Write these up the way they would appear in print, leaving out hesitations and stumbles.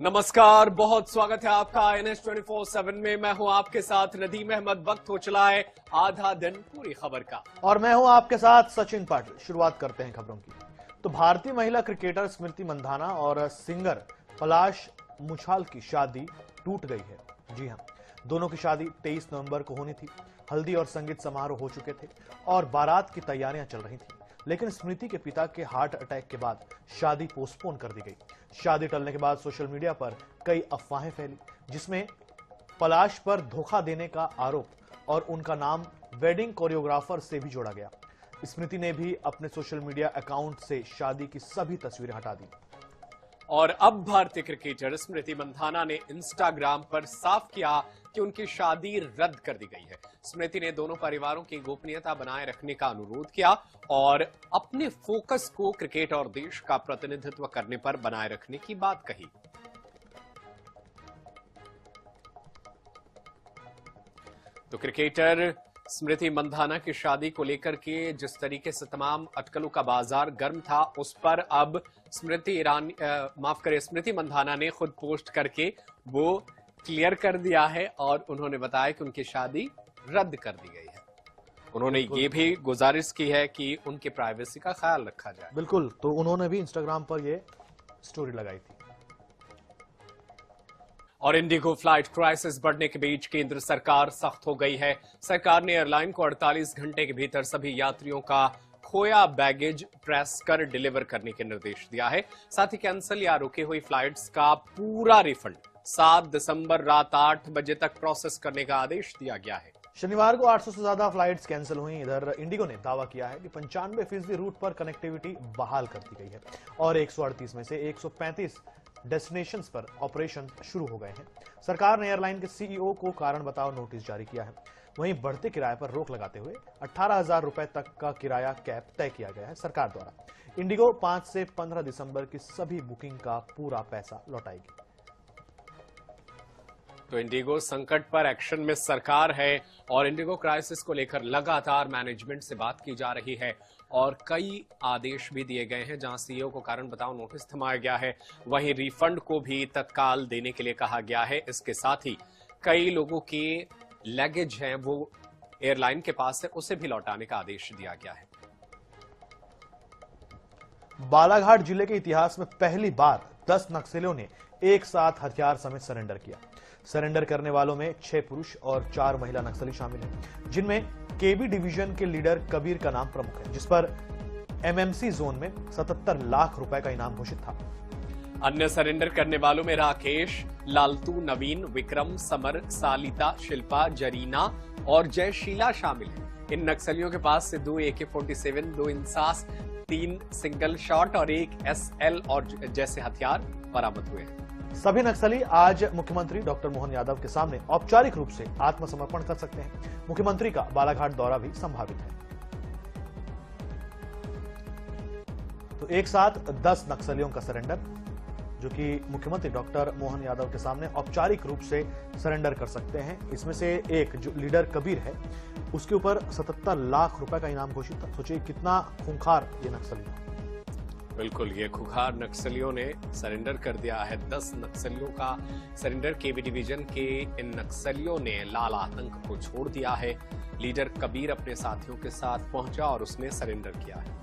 नमस्कार, बहुत स्वागत है आपका INS 24/7 में। मैं हूं आपके साथ नदीम अहमद। वक्त हो चला है आधा दिन पूरी खबर का और मैं हूं आपके साथ सचिन पाटिल। शुरुआत करते हैं खबरों की। तो भारतीय महिला क्रिकेटर स्मृति मंधाना और सिंगर पलाश मुछाल की शादी टूट गई है। जी हां, दोनों की शादी 23 नवंबर को होनी थी। हल्दी और संगीत समारोह हो चुके थे और बारात की तैयारियां चल रही थी, लेकिन स्मृति के पिता के हार्ट अटैक के बाद शादी पोस्टपोन कर दी गई। शादी टलने के बाद सोशल मीडिया पर कई अफवाहें फैली, जिसमें पलाश पर धोखा देने का आरोप और उनका नाम वेडिंग कोरियोग्राफर से भी जोड़ा गया। स्मृति ने भी अपने सोशल मीडिया अकाउंट से शादी की सभी तस्वीरें हटा दी। और अब भारतीय क्रिकेटर स्मृति मंधाना ने इंस्टाग्राम पर साफ किया कि उनकी शादी रद्द कर दी गई है। स्मृति ने दोनों परिवारों की गोपनीयता बनाए रखने का अनुरोध किया और अपने फोकस को क्रिकेट और देश का प्रतिनिधित्व करने पर बनाए रखने की बात कही। तो क्रिकेटर स्मृति मंधाना की शादी को लेकर के जिस तरीके से तमाम अटकलों का बाजार गर्म था, उस पर अब स्मृति मंधाना ने खुद पोस्ट करके वो क्लियर कर दिया है और उन्होंने बताया कि उनकी शादी रद्द कर दी गई है। उन्होंने ये भी गुजारिश की है कि उनकी प्राइवेसी का ख्याल रखा जाए। बिल्कुल, तो उन्होंने भी इंस्टाग्राम पर ये स्टोरी लगाई थी। और इंडिगो फ्लाइट क्राइसिस बढ़ने के बीच केंद्र सरकार सख्त हो गई है। सरकार ने एयरलाइन को 48 घंटे के भीतर सभी यात्रियों का खोया बैगेज प्रेस कर डिलीवर करने के निर्देश दिया है। साथ ही कैंसिल या रुकी हुई फ्लाइट्स का पूरा रिफंड 7 दिसंबर रात 8 बजे तक प्रोसेस करने का आदेश दिया गया है। शनिवार को 800 से ज्यादा फ्लाइट्स कैंसिल हुई। इधर इंडिगो ने दावा किया है कि 95% रूट पर कनेक्टिविटी बहाल कर दी गई है और 138 में से 135 डेस्टिनेशंस पर ऑपरेशन शुरू हो गए हैं। सरकार ने एयरलाइन के CEO को कारण बताओ नोटिस जारी किया है। वहीं बढ़ते किराए पर रोक लगाते हुए 18,000 रुपए तक का किराया कैप तय किया गया है सरकार द्वारा। इंडिगो 5 से 15 दिसंबर की सभी बुकिंग का पूरा पैसा लौटाएगी। तो इंडिगो संकट पर एक्शन में सरकार है और इंडिगो क्राइसिस को लेकर लगातार मैनेजमेंट से बात की जा रही है और कई आदेश भी दिए गए हैं, जहां CEO को कारण बताओ नोटिस थमाया गया है। वहीं रिफंड को भी तत्काल देने के लिए कहा गया है। इसके साथ ही कई लोगों के लगेज हैं वो एयरलाइन के पास है, उसे भी लौटाने का आदेश दिया गया है। बालाघाट जिले के इतिहास में पहली बार 10 नक्सलियों ने एक साथ हथियार समेत सरेंडर किया। सरेंडर करने वालों में 6 पुरुष और 4 महिला नक्सली शामिल हैं, जिनमें KB डिवीजन के लीडर कबीर का नाम प्रमुख है, जिस पर MMC जोन में 77 लाख रुपए का इनाम घोषित था। अन्य सरेंडर करने वालों में राकेश, लालतू, नवीन, विक्रम, समर, सालिता, शिल्पा, जरीना और जयशीला शामिल हैं। इन नक्सलियों के पास से 2 AK-47, 2 इंसास, 3 सिंगल शॉट और 1 SL और जैसे हथियार बरामद हुए हैं। सभी नक्सली आज मुख्यमंत्री डॉक्टर मोहन यादव के सामने औपचारिक रूप से आत्मसमर्पण कर सकते हैं। मुख्यमंत्री का बालाघाट दौरा भी संभावित है। तो एक साथ 10 नक्सलियों का सरेंडर, जो कि मुख्यमंत्री डॉक्टर मोहन यादव के सामने औपचारिक रूप से सरेंडर कर सकते हैं। इसमें से एक जो लीडर कबीर है, उसके ऊपर 77 लाख रुपए का इनाम घोषित था। सोचिए कितना खूंखार ये नक्सली है। बिल्कुल, ये खुखार नक्सलियों ने सरेंडर कर दिया है। 10 नक्सलियों का सरेंडर। KB डिवीजन के इन नक्सलियों ने लाल आतंक को छोड़ दिया है। लीडर कबीर अपने साथियों के साथ पहुंचा और उसने सरेंडर किया है।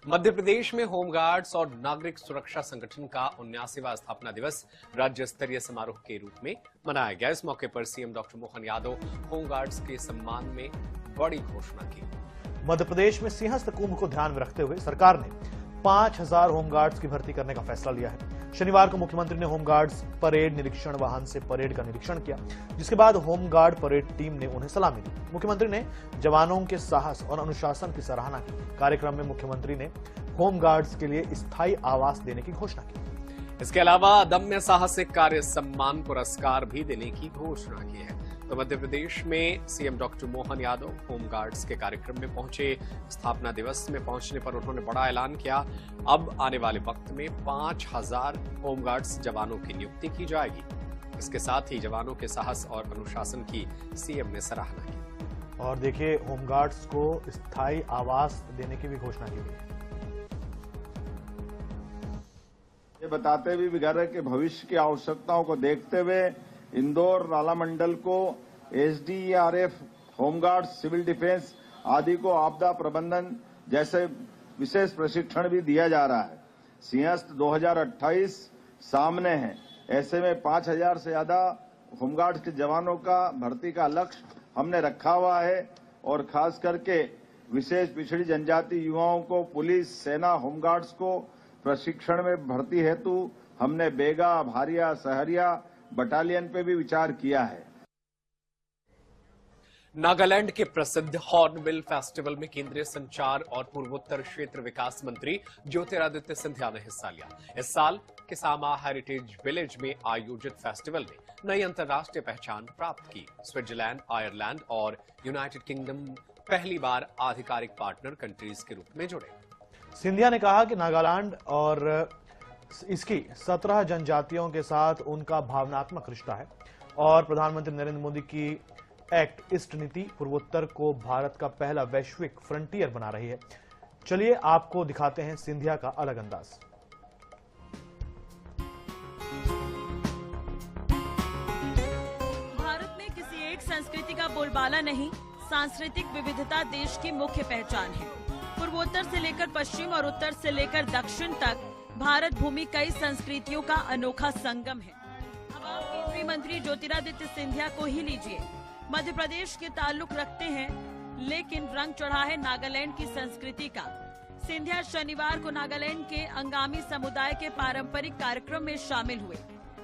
मध्य प्रदेश में होमगार्ड्स और नागरिक सुरक्षा संगठन का 79वां स्थापना दिवस राज्य स्तरीय समारोह के रूप में मनाया गया। इस मौके पर CM doctor Mohan Yadav home guards के सम्मान में बड़ी घोषणा की। मध्य प्रदेश में सिंहस्थ कुंभ को ध्यान में रखते हुए सरकार ने 5000 होमगार्ड्स की भर्ती करने का फैसला लिया है। शनिवार को मुख्यमंत्री ने होमगार्ड्स परेड निरीक्षण वाहन से परेड का निरीक्षण किया, जिसके बाद होमगार्ड परेड टीम ने उन्हें सलामी दी। मुख्यमंत्री ने जवानों के साहस और अनुशासन की सराहना की। कार्यक्रम में मुख्यमंत्री ने होमगार्ड्स के लिए स्थायी आवास देने की घोषणा की। इसके अलावा अदम्य साहसिक कार्य सम्मान पुरस्कार भी देने की घोषणा की है। तो मध्य प्रदेश में CM doctor Mohan Yadav home guards के कार्यक्रम में पहुंचे। स्थापना दिवस में पहुंचने पर उन्होंने बड़ा ऐलान किया। अब आने वाले वक्त में 5000 होमगार्ड्स जवानों की नियुक्ति की जाएगी। इसके साथ ही जवानों के साहस और अनुशासन की CM ने सराहना की। और देखिए, होमगार्ड्स को स्थायी आवास देने की भी घोषणा की गई है। ये बताते भी घर के भविष्य की आवश्यकताओं को देखते हुए इंदौर नाला मंडल को एसडीआरएफ, होमगार्ड, सिविल डिफेंस आदि को आपदा प्रबंधन जैसे विशेष प्रशिक्षण भी दिया जा रहा है। सिंहस्थ 2028 सामने है, ऐसे में 5000 से ज्यादा होमगार्ड के जवानों का भर्ती का लक्ष्य हमने रखा हुआ है और खास करके विशेष पिछड़ी जनजाति युवाओं को पुलिस, सेना, होमगार्ड्स को प्रशिक्षण में भर्ती हेतु हमने बेगा, भारिया, सहरिया बटालियन पे भी विचार किया है। नागालैंड के प्रसिद्ध हॉर्नबिल फेस्टिवल में केंद्रीय संचार और पूर्वोत्तर क्षेत्र विकास मंत्री ज्योतिरादित्य सिंधिया ने हिस्सा लिया। इस साल किसामा हेरिटेज विलेज में आयोजित फेस्टिवल ने नई अंतर्राष्ट्रीय पहचान प्राप्त की। स्विट्जरलैंड, आयरलैंड और यूनाइटेड किंगडम पहली बार आधिकारिक पार्टनर कंट्रीज के रूप में जुड़े। सिंधिया ने कहा कि नागालैंड और इसकी 17 जनजातियों के साथ उनका भावनात्मक रिश्ता है और प्रधानमंत्री नरेंद्र मोदी की एक्ट ईस्ट नीति पूर्वोत्तर को भारत का पहला वैश्विक फ्रंटियर बना रही है। चलिए आपको दिखाते हैं सिंधिया का अलग अंदाज। भारत में किसी एक संस्कृति का बोलबाला नहीं, सांस्कृतिक विविधता देश की मुख्य पहचान है। पूर्वोत्तर से लेकर पश्चिम और उत्तर से लेकर दक्षिण तक भारत भूमि कई संस्कृतियों का अनोखा संगम है। अब आप केंद्रीय मंत्री ज्योतिरादित्य सिंधिया को ही लीजिए। मध्य प्रदेश के ताल्लुक रखते हैं, लेकिन रंग चढ़ा है नागालैंड की संस्कृति का। सिंधिया शनिवार को नागालैंड के अंगामी समुदाय के पारंपरिक कार्यक्रम में शामिल हुए।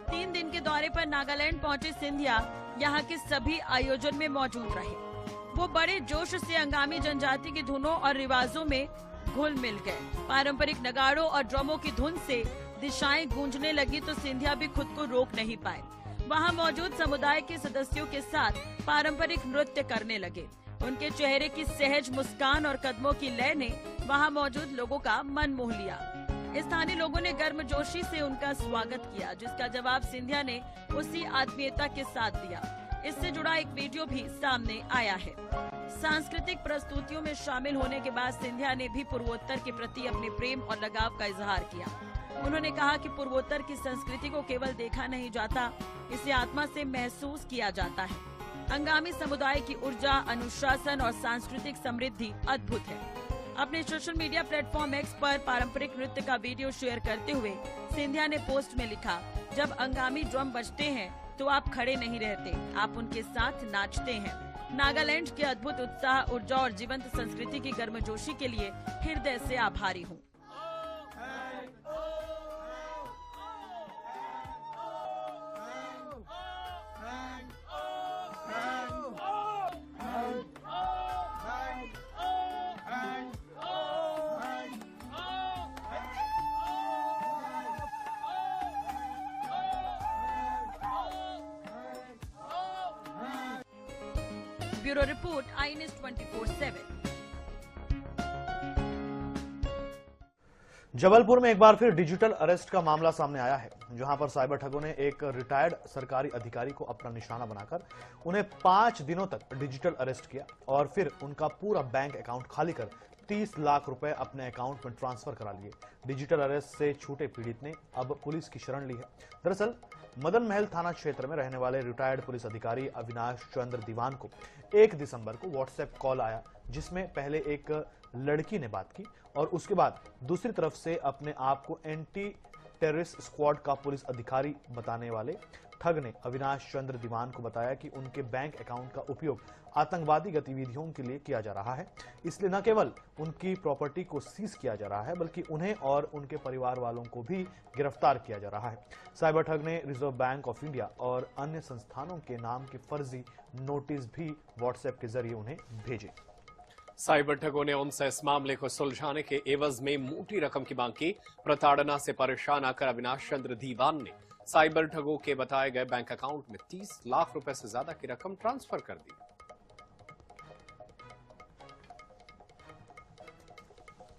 3 दिन के दौरे पर नागालैंड पहुंचे सिंधिया यहां के सभी आयोजन में मौजूद रहे। वो बड़े जोश से अंगामी जनजाति की धुनों और रिवाजों में घुल मिल गए। पारंपरिक नगाड़ों और ड्रमों की धुन से दिशाएं गूंजने लगी तो सिंधिया भी खुद को रोक नहीं पाए। वहां मौजूद समुदाय के सदस्यों के साथ पारंपरिक नृत्य करने लगे। उनके चेहरे की सहज मुस्कान और कदमों की लय ने वहां मौजूद लोगों का मन मोह लिया। स्थानीय लोगों ने गर्मजोशी से उनका स्वागत किया, जिसका जवाब सिंधिया ने उसी आत्मीयता के साथ दिया। इससे जुड़ा एक वीडियो भी सामने आया है। सांस्कृतिक प्रस्तुतियों में शामिल होने के बाद सिंधिया ने भी पूर्वोत्तर के प्रति अपने प्रेम और लगाव का इजहार किया। उन्होंने कहा कि पूर्वोत्तर की संस्कृति को केवल देखा नहीं जाता, इसे आत्मा से महसूस किया जाता है। अंगामी समुदाय की ऊर्जा, अनुशासन और सांस्कृतिक समृद्धि अद्भुत है। अपने सोशल मीडिया प्लेटफॉर्म एक्स पर पारंपरिक नृत्य का वीडियो शेयर करते हुए सिंधिया ने पोस्ट में लिखा, जब अंगामी ड्रम बजते हैं तो आप खड़े नहीं रहते, आप उनके साथ नाचते हैं। नागालैंड के अद्भुत उत्साह, ऊर्जा और जीवंत संस्कृति की गर्मजोशी के लिए हृदय से आभारी हूँ। Bureau report, I news 24/7। Jabalpur में एक बार फिर डिजिटल अरेस्ट का मामला सामने आया है, जहां पर साइबर ठगों ने एक रिटायर्ड सरकारी अधिकारी को अपना निशाना बनाकर उन्हें 5 दिनों तक डिजिटल अरेस्ट किया और फिर उनका पूरा बैंक अकाउंट खाली कर 30 लाख रुपए अपने अकाउंट में ट्रांसफर करा लिए। डिजिटल अरेस्ट से छूटे पीड़ित ने अब पुलिस की शरण ली है। दरअसल मदन महल थाना क्षेत्र में रहने वाले रिटायर्ड पुलिस अधिकारी अविनाश चंद्र दीवान को 1 दिसंबर को व्हाट्सएप कॉल आया, जिसमें पहले एक लड़की ने बात की और उसके बाद दूसरी तरफ से अपने आप को एंटी टेररिस्ट स्क्वाड का पुलिस अधिकारी बताने वाले ठग ने अविनाश चंद्र दीवान को बताया कि उनके बैंक अकाउंट का उपयोग आतंकवादी गतिविधियों के लिए किया जा रहा है। इसलिए न केवल उनकी प्रॉपर्टी को सीज किया जा रहा है, बल्कि उन्हें और उनके परिवार वालों को भी गिरफ्तार किया जा रहा है। साइबर ठग ने रिजर्व बैंक ऑफ इंडिया और अन्य संस्थानों के नाम के फर्जी नोटिस भी व्हाट्सएप के जरिए उन्हें भेजे। साइबर ठगों ने उनसे इस मामले को सुलझाने के एवज में मोटी रकम की मांग की। प्रताड़ना से परेशान आकर अविनाश चंद्र दीवान ने साइबर ठगों के बताए गए बैंक अकाउंट में 30 लाख रुपए से ज्यादा की रकम ट्रांसफर कर दी।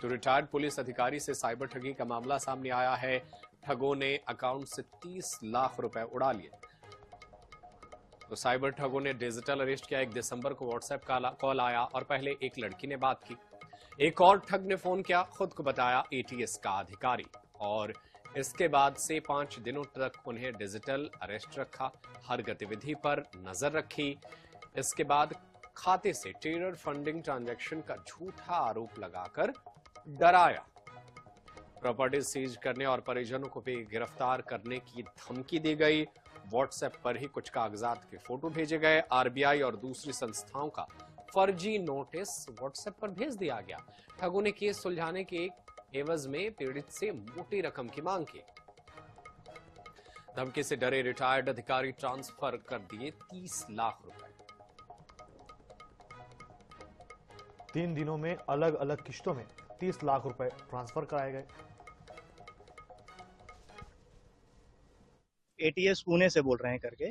तो रिटायर्ड पुलिस अधिकारी से साइबर ठगी का मामला सामने आया है। ठगों ने अकाउंट से 30 लाख रुपए उड़ा लिए। तो साइबर ठगों ने डिजिटल अरेस्ट किया। 1 दिसंबर को व्हाट्सएप कॉल आया और पहले एक लड़की ने बात की। एक और ठग ने फोन किया, खुद को बताया एटीएस का अधिकारी और इसके बाद से 5 दिनों तक उन्हें डिजिटल अरेस्ट रखा, हर गतिविधि पर नजर रखी। इसके बाद खाते से टेरर फंडिंग ट्रांजैक्शन का झूठा आरोप लगाकर डराया। प्रॉपर्टी सीज करने और परिजनों को भी गिरफ्तार करने की धमकी दी गई। व्हाट्सएप पर ही कुछ कागजात के फोटो भेजे गए। आरबीआई और दूसरी संस्थाओं का फर्जी नोटिस व्हाट्सएप पर भेज दिया गया। ठगों ने केस सुलझाने के एवज में पीड़ित से मोटी रकम की मांग की। धमकी से डरे रिटायर्ड अधिकारी ट्रांसफर कर दिए 30 लाख रुपए। 3 दिनों में अलग अलग किश्तों में 30 लाख रुपए ट्रांसफर कराए गए। एटीएस पुणे से बोल रहे हैं करके,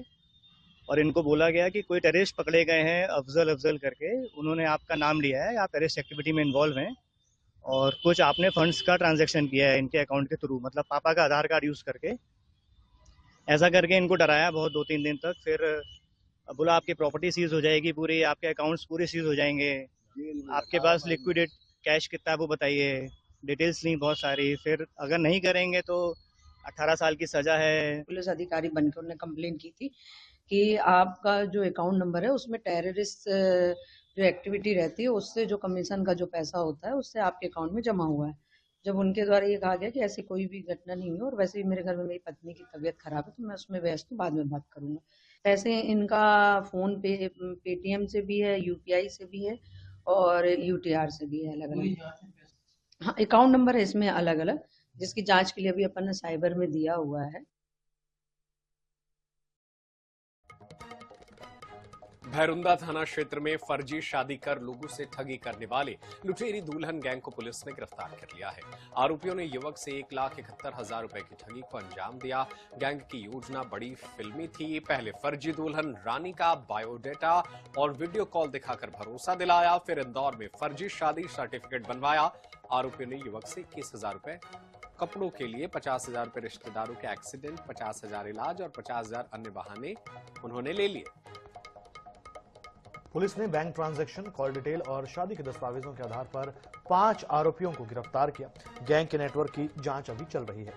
और इनको बोला गया कि कोई टेररिस्ट पकड़े गए हैं अफजल करके, उन्होंने आपका नाम लिया है, आप टेररिस्ट एक्टिविटी में इन्वॉल्व हैं और कुछ आपने फंड्स का ट्रांजैक्शन किया है इनके अकाउंट के थ्रू, मतलब पापा का आधार कार्ड यूज करके। ऐसा करके इनको डराया बहुत 2-3 दिन तक। फिर बोला आपकी प्रॉपर्टी सीज हो जाएगी पूरी, आपके अकाउंट्स पूरे सीज हो जाएंगे, आपके पास लिक्विडेट कैश कितना है वो बताइए, डिटेल्स ली बहुत सारी। फिर अगर नहीं करेंगे तो 18 साल की सजा है। पुलिस अधिकारी बनकर उन्होंने कंप्लेन की थी कि आपका जो अकाउंट नंबर है उसमें टेररिस्ट जो एक्टिविटी रहती है उससे जो कमीशन का जो पैसा होता है उससे आपके अकाउंट में जमा हुआ है। जब उनके द्वारा ये कहा गया कि ऐसी कोई भी घटना नहीं है और वैसे भी मेरे घर में मेरी पत्नी की तबीयत खराब है तो मैं उसमें व्यस्त हूँ, बाद में बात करूंगा। ऐसे इनका फोन पे पेटीएम से भी है, यूपीआई से भी है और यूटीआर से भी है, अलग अलग। हाँ, अकाउंट नंबर है इसमें अलग अलग, जिसकी जांच के लिए अभी अपन ने साइबर में दिया हुआ है। भैरुंदा थाना क्षेत्र में फर्जी शादी कर लोगों से ठगी करने वाले लुटेरी दुल्हन गैंग को पुलिस ने गिरफ्तार कर लिया है। आरोपियों ने युवक से 1,71,000 रुपए की ठगी को अंजाम दिया। गैंग की योजना बड़ी फिल्मी थी। पहले फर्जी दुल्हन रानी का बायोडेटा और वीडियो कॉल दिखाकर भरोसा दिलाया, फिर इंदौर में फर्जी शादी सर्टिफिकेट बनवाया। आरोपियों ने युवक से 21,000 रुपए कपड़ों के लिए, 50,000 रुपए रिश्तेदारों के एक्सीडेंट, 50,000 इलाज और 50,000 अन्य बहाने उन्होंने ले लिए। पुलिस ने बैंक ट्रांजैक्शन, कॉल डिटेल और शादी के दस्तावेजों के आधार पर 5 आरोपियों को गिरफ्तार किया। गैंग के नेटवर्क की जांच अभी चल रही है।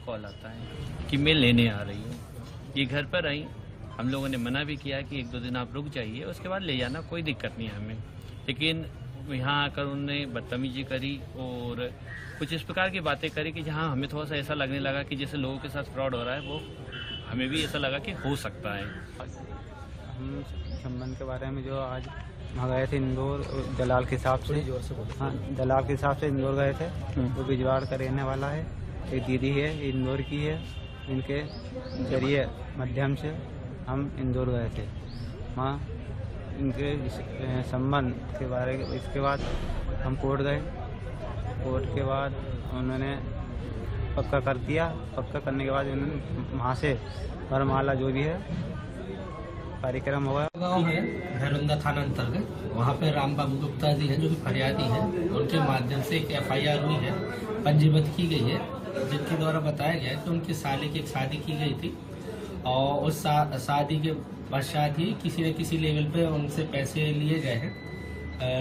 कॉल आता है कि मैं लेने आ रही हूँ, ये घर पर आई। हम लोगों ने मना भी किया कि 1-2 दिन आप रुक जाइए, उसके बाद ले जाना, कोई दिक्कत नहीं है हमें। लेकिन यहाँ आकर उन्होंने बदतमीजी करी और कुछ इस प्रकार की बातें करी कि जहाँ हमें थोड़ा सा ऐसा लगने लगा कि जैसे लोगों के साथ फ्रॉड हो रहा है, वो हमें भी ऐसा लगा कि हो सकता है। हम संबंध के बारे में जो आज वहाँ गए थे इंदौर, दलाल के हिसाब से, हाँ दलाल के हिसाब से इंदौर गए थे। वो बिजवाड़ का रहने वाला है, एक दीदी है इंदौर की है, इनके जरिए माध्यम से हम इंदौर गए थे। वहाँ इनके संबंध के बारे में, इसके बाद हम कोर्ट गए। कोर्ट के बाद उन्होंने पक्का कर दिया। पक्का करने के बाद उन्होंने वहाँ से वरमाला जो भी है कार्यक्रम हुआ। गाँव है भैरुंदा थाना अंतर्गत, वहाँ पे राम बाबू गुप्ता जी हैं जो कि फरियादी हैं, उनके माध्यम से एक FIR हुई है, पंजीबद्ध की गई है, जिनके द्वारा बताया गया है कि उनके साले की एक शादी की गई थी और उस शादी के पश्चात ही किसी न किसी लेवल पे उनसे पैसे लिए गए हैं,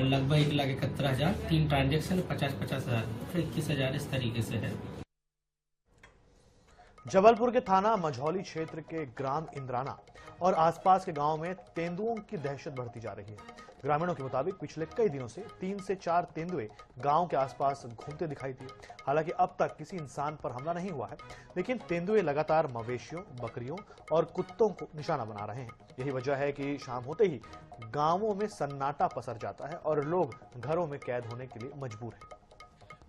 लगभग 1,71,000, 3 ट्रांजेक्शन, 50,000, फिर 21,000 इस तरीके से है। जबलपुर के थाना मझौली क्षेत्र के ग्राम इंद्राना और आसपास के गांव में तेंदुओं की दहशत बढ़ती जा रही है। ग्रामीणों के मुताबिक पिछले कई दिनों से 3 से 4 तेंदुए गांव के आसपास घूमते दिखाई दिए। हालांकि अब तक किसी इंसान पर हमला नहीं हुआ है, लेकिन तेंदुए लगातार मवेशियों, बकरियों और कुत्तों को निशाना बना रहे हैं। यही वजह है कि शाम होते ही गांवों में सन्नाटा पसर जाता है और लोग घरों में कैद होने के लिए मजबूर हैं।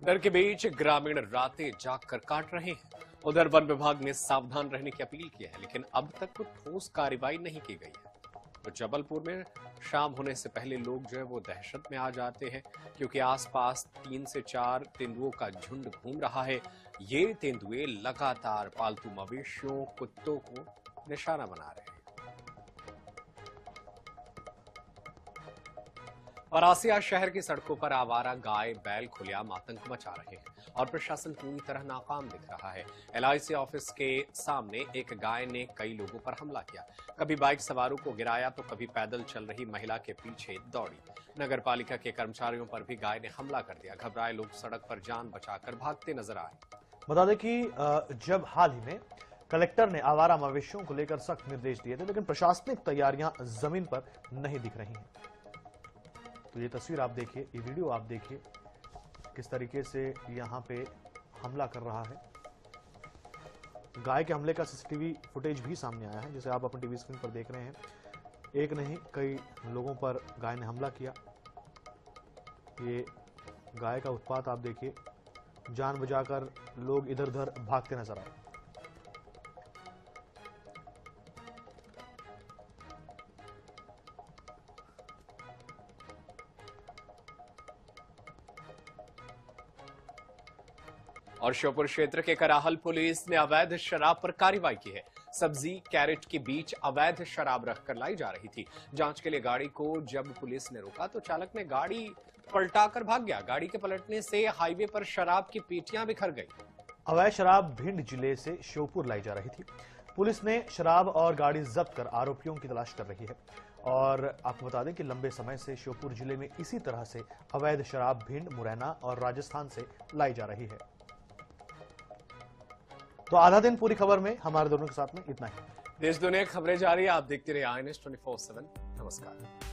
डर के बीच ग्रामीण रातें जागकर काट रहे हैं। उधर वन विभाग ने सावधान रहने की अपील की है, लेकिन अब तक कोई ठोस कार्रवाई नहीं की गई है। तो जबलपुर में शाम होने से पहले लोग जो है वो दहशत में आ जाते हैं, क्योंकि आसपास 3 से 4 तेंदुओं का झुंड घूम रहा है। ये तेंदुए लगातार पालतू मवेशियों, कुत्तों को निशाना बना रहे हैं। वारासिया शहर की सड़कों पर आवारा गाय बैल खुलेआम आतंक मचा रहे हैं और प्रशासन पूरी तरह नाकाम दिख रहा है। LIC ऑफिस के सामने एक गाय ने कई लोगों पर हमला किया, कभी बाइक सवारों को गिराया तो कभी पैदल चल रही महिला के पीछे दौड़ी। नगर पालिका के कर्मचारियों पर भी गाय ने हमला कर दिया। घबराए लोग सड़क पर जान बचाकर भागते नजर आए। बता दें कि जब हाल ही में कलेक्टर ने आवारा मवेशियों को लेकर सख्त निर्देश दिए थे, लेकिन प्रशासनिक तैयारियां जमीन पर नहीं दिख रही हैं। तो ये तस्वीर आप देखिए, ये वीडियो आप देखिए, किस तरीके से यहां पे हमला कर रहा है। गाय के हमले का CCTV फुटेज भी सामने आया है, जिसे आप अपनी टीवी स्क्रीन पर देख रहे हैं। एक नहीं कई लोगों पर गाय ने हमला किया। ये गाय का उत्पात आप देखिए, जान बचाकर लोग इधर उधर भागते नजर आए। और श्योपुर क्षेत्र के कराहल पुलिस ने अवैध शराब पर कार्रवाई की है। सब्जी कैरेट के बीच अवैध शराब रखकर लाई जा रही थी। जांच के लिए गाड़ी को जब पुलिस ने रोका तो चालक ने गाड़ी पलटाकर भाग गया। गाड़ी के पलटने से हाईवे पर शराब की पेटियां बिखर गई। अवैध शराब भिंड जिले से श्योपुर लाई जा रही थी। पुलिस ने शराब और गाड़ी जब्त कर आरोपियों की तलाश कर रही है। और आपको बता दें कि लंबे समय से श्योपुर जिले में इसी तरह से अवैध शराब भिंड, मुरैना और राजस्थान से लाई जा रही है। तो आधा दिन पूरी खबर में हमारे दोनों के साथ में इतना ही। देश दुनिया खबरें जारी है, आप देखते रहिए INS 24/7। नमस्कार।